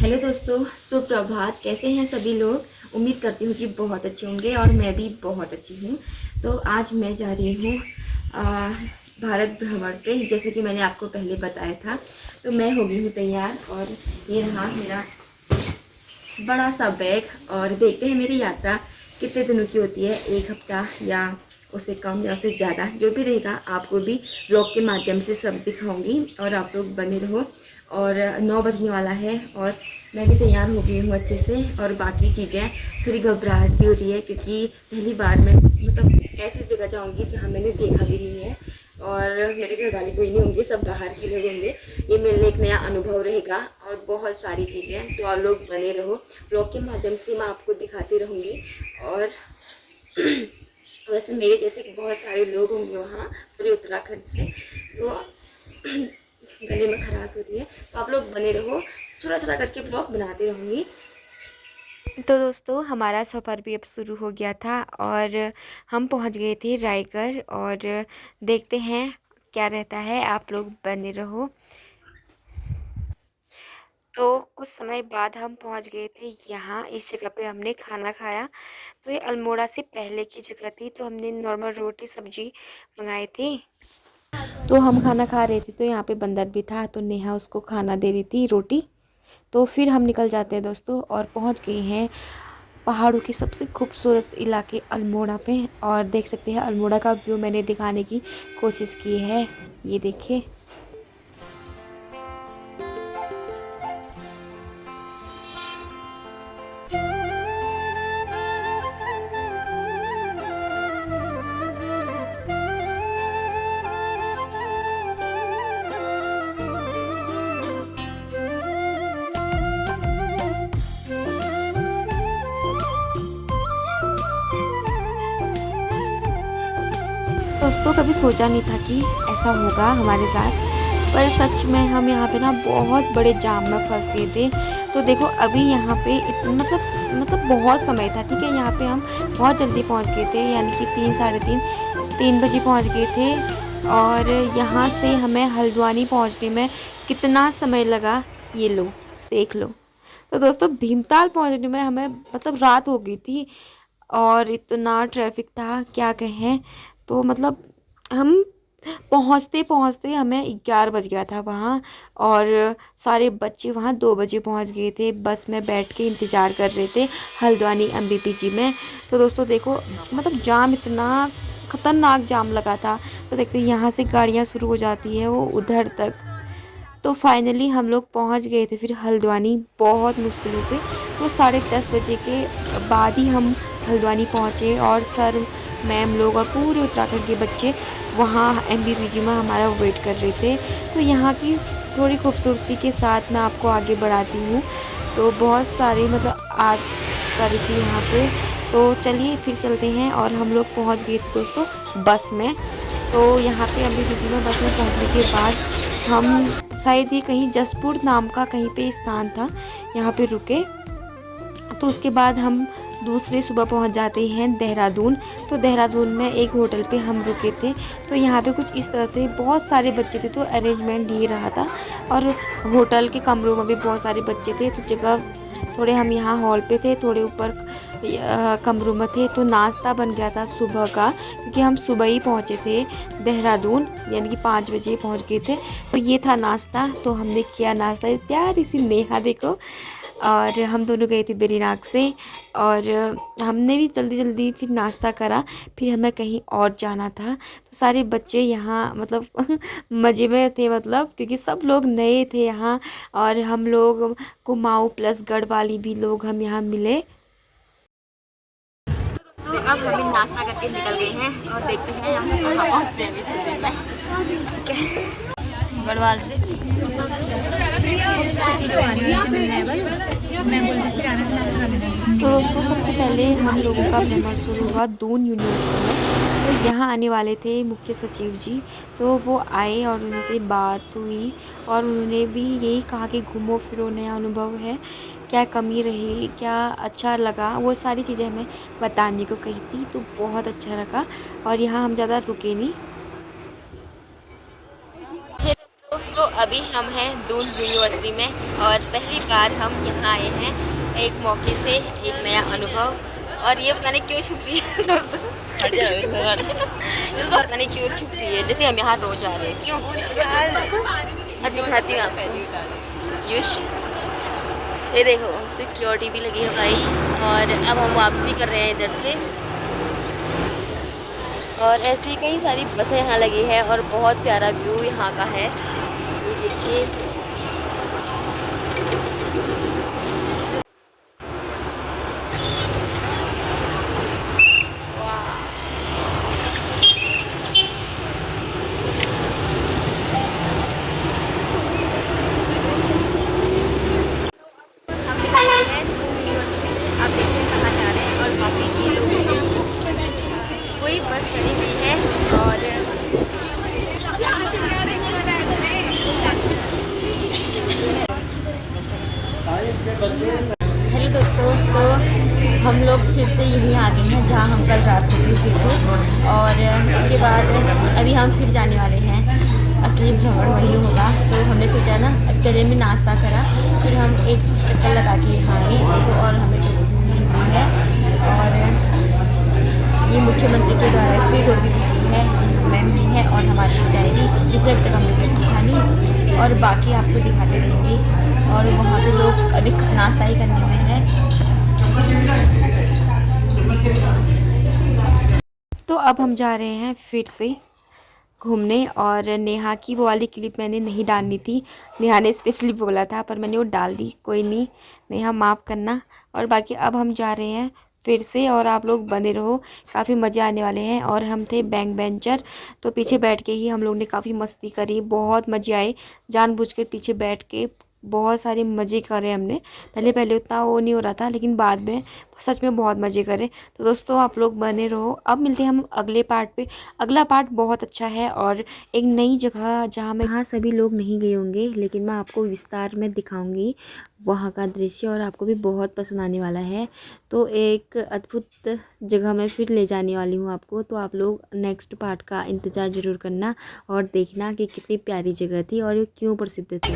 Hello दोस्तों, सुप्रभात। कैसे हैं सभी लोग? उम्मीद करती हूँ कि बहुत अच्छे होंगे और मैं भी बहुत अच्छी हूँ। तो आज मैं जा रही हूँ भारत भ्रमण पे, जैसे कि मैंने आपको पहले बताया था। तो मैं हो गई हूँ तैयार और ये रहा मेरा बड़ा सा बैग। और देखते हैं मेरी यात्रा कितने दिनों की होती है, 1 हफ्ता या उससे कम या उससे ज़्यादा, जो भी रहेगा आपको भी ब्लॉग के माध्यम से सब दिखाऊंगी और आप लोग बने रहो। और 9 बजने वाला है और मैं भी तैयार हो गई हूँ अच्छे से। और बाकी चीज़ें, थोड़ी घबराहट भी हो रही है क्योंकि पहली बार मैं मतलब ऐसी जगह जाऊँगी जहाँ मैंने देखा भी नहीं है और मेरे घर वाले कोई नहीं होंगे, सब बाहर के लोग होंगे। ये मेरे लिए एक नया अनुभव रहेगा और बहुत सारी चीज़ें, तो आप लोग बने रहो। ब्लॉग के माध्यम से मैं आपको दिखाती रहूँगी। और वैसे मेरे जैसे बहुत सारे लोग होंगे वहाँ, पूरे उत्तराखंड से। तो गले में खराश होती है, तो आप लोग बने रहो, छोटा छोटा करके ब्लॉग बनाती रहूँगी। तो दोस्तों, हमारा सफ़र भी अब शुरू हो गया था और हम पहुंच गए थे रायगढ़। और देखते हैं क्या रहता है, आप लोग बने रहो। तो कुछ समय बाद हम पहुंच गए थे यहाँ, इस जगह पे हमने खाना खाया। तो ये अल्मोड़ा से पहले की जगह थी, तो हमने नॉर्मल रोटी सब्जी मंगाई थी। तो हम खाना खा रहे थे, तो यहाँ पे बंदर भी था, तो नेहा उसको खाना दे रही थी, रोटी। तो फिर हम निकल जाते हैं दोस्तों और पहुँच गए हैं पहाड़ों के सबसे खूबसूरत इलाके अल्मोड़ा पे। और देख सकते हैं अल्मोड़ा का व्यू मैंने दिखाने की कोशिश की है, ये देखिए। दोस्तों, कभी सोचा नहीं था कि ऐसा होगा हमारे साथ, पर सच में हम यहाँ पे ना बहुत बड़े जाम में फंस गए थे। तो देखो अभी यहाँ पे मतलब बहुत समय था, ठीक है। यहाँ पे हम बहुत जल्दी पहुँच गए थे, यानी कि 3 साढ़े 3 बजे पहुँच गए थे। और यहाँ से हमें हल्द्वानी पहुँचने में कितना समय लगा, ये लो देख लो। तो दोस्तों, भीमताल पहुँचने में हमें मतलब रात हो गई थी और इतना ट्रैफिक था क्या कहें। तो मतलब हम पहुंचते पहुंचते हमें 11 बज गया था वहाँ। और सारे बच्चे वहाँ 2 बजे पहुंच गए थे, बस में बैठ के इंतज़ार कर रहे थे हल्द्वानी एमबीपीजी में। तो दोस्तों देखो, मतलब जाम इतना खतरनाक जाम लगा था। तो देखते यहाँ से गाड़ियाँ शुरू हो जाती है वो उधर तक। तो फाइनली हम लोग पहुँच गए थे फिर हल्द्वानी, बहुत मुश्किलों से। तो 10:30 बजे के बाद ही हम हल्द्वानी पहुँचे और सर मैम लोग और पूरे उत्तराखंड के बच्चे वहाँ एमबीपीजी में हमारा वेट कर रहे थे। तो यहाँ की थोड़ी खूबसूरती के साथ मैं आपको आगे बढ़ाती हूँ। तो बहुत सारी मतलब आर्ट्स कर रही थी यहाँ पे। तो चलिए फिर चलते हैं। और हम लोग पहुँच गए थे दोस्तों बस में। तो यहाँ पे एमबीपीजी में बस में पहुँचने के बाद हम शायद ये कहीं जसपुर नाम का कहीं पे स्थान था, यहाँ पे रुके। तो उसके बाद हम दूसरे सुबह पहुंच जाते हैं देहरादून। तो देहरादून में एक होटल पे हम रुके थे। तो यहाँ पे कुछ इस तरह से बहुत सारे बच्चे थे, तो अरेंजमेंट ये रहा था। और होटल के कमरों में भी बहुत सारे बच्चे थे, तो जगह थोड़े हम यहाँ हॉल पे थे, थोड़े ऊपर कमरों में थे। तो नाश्ता बन गया था सुबह का, क्योंकि हम सुबह ही पहुँचे थे देहरादून, यानी कि 5 बजे पहुँच गए थे। तो ये था नाश्ता, तो हमने किया नाश्ता। प्यारी सी नेहा देखो। और हम दोनों गए थे बेरीनाग से। और हमने भी जल्दी जल्दी फिर नाश्ता करा, फिर हमें कहीं और जाना था। तो सारे बच्चे यहाँ मतलब मज़े में थे, मतलब क्योंकि सब लोग नए थे यहाँ। और हम लोग कुमाऊँ प्लस गढ़वाली भी लोग हम यहाँ मिले। तो अब हम भी नाश्ता करके निकल गए हैं और देखते हैं हम कहाँ पहुँचते हैं। ठीक है, गढ़वाल से तो दोस्तों, सबसे पहले हम लोगों का भ्रमण शुरू हुआ दून यूनिवर्सिटी में। तो यहाँ आने वाले थे मुख्य सचिव जी, तो वो आए और उनसे बात हुई। और उन्होंने भी यही कहा कि घूमो फिरो, नया अनुभव है, क्या कमी रही, क्या अच्छा लगा, वो सारी चीज़ें हमें बताने को कही थी। तो बहुत अच्छा लगा और यहाँ हम ज़्यादा रुके नहीं। तो अभी हम हैं दून यूनिवर्सिटी में और पहली बार हम यहाँ आए हैं एक मौके से, एक नया अनुभव। और ये पता नहीं क्यों छुप रही है दोस्तों, इसको पता नहीं क्यों छुप रही है, जैसे हम यहाँ रोज आ रहे हैं। क्यों दिखाती हूँ आपको। युश, ये देखो सिक्योरिटी भी लगी है भाई। और अब हम वापसी कर रहे हैं इधर से। और ऐसी कई सारी बसें यहाँ लगी है और बहुत प्यारा व्यू यहाँ का है, ये देखिए। हम निकल गए हैं यूनिवर्सिटी से, अब देखते हैं कहाँ जा रहे हैं। और बाकी ये लोग पूरी बस खड़ी हुई है। और हेलो दोस्तों, तो हम लोग फिर से यहीं आ गए हैं जहाँ हम कल रात रुके हुए थे। और इसके बाद अभी हम फिर जाने वाले हैं, असली भ्रमण वही होगा। तो हमने सोचा ना, अब पहले में नाश्ता करा, फिर हम एक चक्कर लगा के यहाँ आए देखो। और हमें दी है, और ये मुख्यमंत्री के द्वारा फ्री टूर भी दी है, ये मैम दी है। और हमारी एक डायरी जिसमें अभी तक हमने कुछ दिखा नहीं, और बाकी आपको दिखाते रहेंगे। और वहाँ पे लोग अभी नाश्ता ही करने में है। तो अब हम जा रहे हैं फिर से घूमने। और नेहा की वो वाली क्लिप मैंने नहीं डालनी थी, नेहा ने स्पेशली बोला था, पर मैंने वो डाल दी। कोई नहीं, नेहा माफ़ करना। और बाकी अब हम जा रहे हैं फिर से, और आप लोग बने रहो, काफ़ी मज़े आने वाले हैं। और हम थे बैक बेंचर, तो पीछे बैठ के ही हम लोग ने काफ़ी मस्ती करी, बहुत मज़े आए। जानबूझ के पीछे बैठ के बहुत सारे मज़े करे हमने। पहले पहले उतना वो नहीं हो रहा था, लेकिन बाद में सच में बहुत मज़े करे। तो दोस्तों आप लोग बने रहो, अब मिलते हैं हम अगले पार्ट पे। अगला पार्ट बहुत अच्छा है और एक नई जगह जहाँ मैं, हाँ सभी लोग नहीं गए होंगे, लेकिन मैं आपको विस्तार में दिखाऊंगी वहाँ का दृश्य, और आपको भी बहुत पसंद आने वाला है। तो एक अद्भुत जगह मैं फिर ले जाने वाली हूँ आपको, तो आप लोग नेक्स्ट पार्ट का इंतज़ार ज़रूर करना और देखना कि कितनी प्यारी जगह थी और ये क्यों प्रसिद्ध थी।